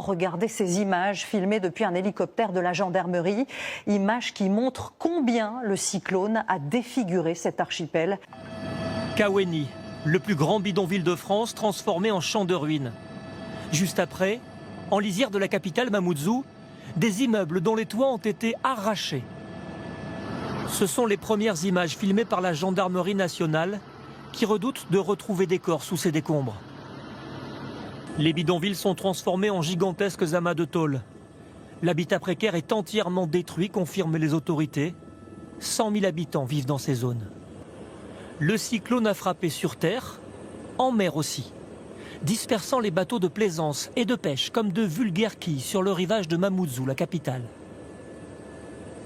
Regardez ces images filmées depuis un hélicoptère de la gendarmerie, images qui montrent combien le cyclone a défiguré cet archipel. Kaweni, le plus grand bidonville de France transformé en champ de ruines. Juste après, en lisière de la capitale Mamoudzou, des immeubles dont les toits ont été arrachés. Ce sont les premières images filmées par la gendarmerie nationale qui redoute de retrouver des corps sous ces décombres. Les bidonvilles sont transformés en gigantesques amas de tôle. L'habitat précaire est entièrement détruit, confirment les autorités. 100 000 habitants vivent dans ces zones. Le cyclone a frappé sur terre, en mer aussi, dispersant les bateaux de plaisance et de pêche comme de vulgaires quilles sur le rivage de Mamoudzou, la capitale.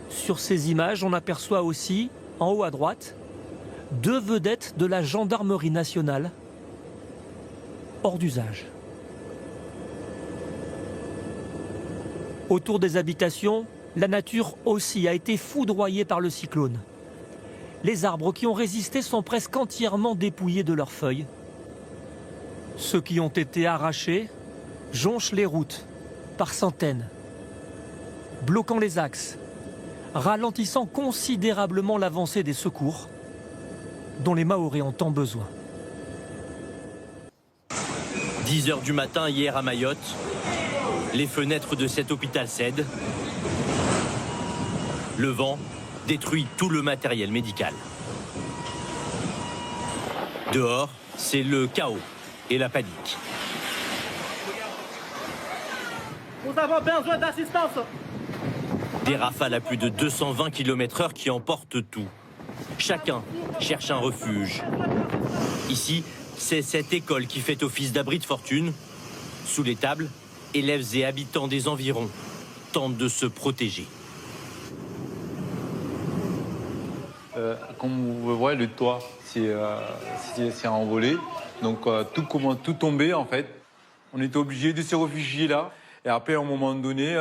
Sur ces images, on aperçoit aussi, en haut à droite, 2 vedettes de la gendarmerie nationale, hors d'usage. Autour des habitations, la nature aussi a été foudroyée par le cyclone. Les arbres qui ont résisté sont presque entièrement dépouillés de leurs feuilles. Ceux qui ont été arrachés jonchent les routes par centaines, bloquant les axes, ralentissant considérablement l'avancée des secours dont les Mahorais ont tant besoin. 10 h du matin hier à Mayotte, les fenêtres de cet hôpital cèdent. Le vent détruit tout le matériel médical. Dehors, c'est le chaos et la panique. Nous avons besoin d'assistance. Des rafales à plus de 220 km/h qui emportent tout. Chacun cherche un refuge. Ici, c'est cette école qui fait office d'abri de fortune. Sous les tables, élèves et habitants des environs tentent de se protéger. Comme vous voyez, le toit s'est envolé. Donc tout tombé en fait. On était obligé de se réfugier là. Et après, à un moment donné,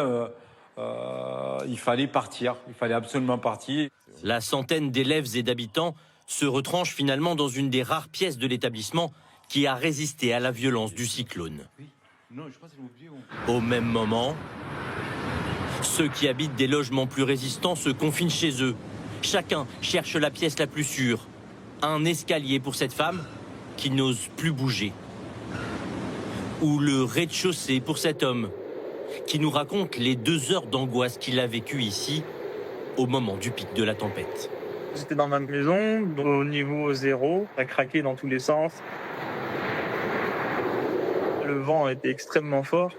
il fallait partir. Il fallait absolument partir. La centaine d'élèves et d'habitants se retranchent finalement dans une des rares pièces de l'établissement qui a résisté à la violence du cyclone. Au même moment, ceux qui habitent des logements plus résistants se confinent chez eux. Chacun cherche la pièce la plus sûre. Un escalier pour cette femme qui n'ose plus bouger. Ou le rez-de-chaussée pour cet homme qui nous raconte les 2 heures d'angoisse qu'il a vécues ici au moment du pic de la tempête. J'étais dans ma maison, au niveau 0, ça craquait dans tous les sens. Le vent était extrêmement fort.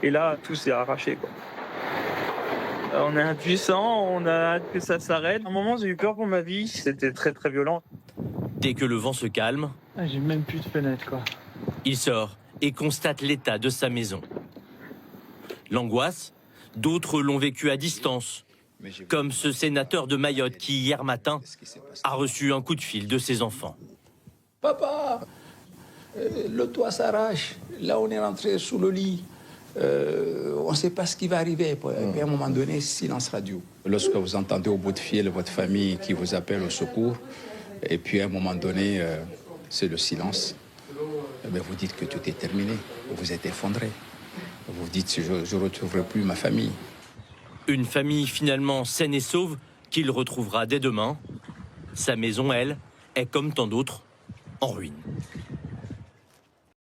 Et là, tout s'est arraché, quoi. On est impuissant, on a hâte que ça s'arrête. À un moment, j'ai eu peur pour ma vie, c'était très très violent. Dès que le vent se calme, J'ai même plus de fenêtre, quoi. il sort et constate l'état de sa maison. L'angoisse, d'autres l'ont vécu à distance, comme ce sénateur de Mayotte qui, hier matin, a reçu un coup de fil de ses enfants. Papa, le toit s'arrache. Là, on est rentré sous le lit. On ne sait pas ce qui va arriver. Et puis à un moment donné, silence radio. Lorsque vous entendez au bout de fil votre famille qui vous appelle au secours, et puis à un moment donné, c'est le silence, vous dites que tout est terminé. Vous êtes effondré. Vous dites je ne retrouverai plus ma famille. Une famille finalement saine et sauve qu'il retrouvera dès demain. Sa maison, elle, est comme tant d'autres, en ruine.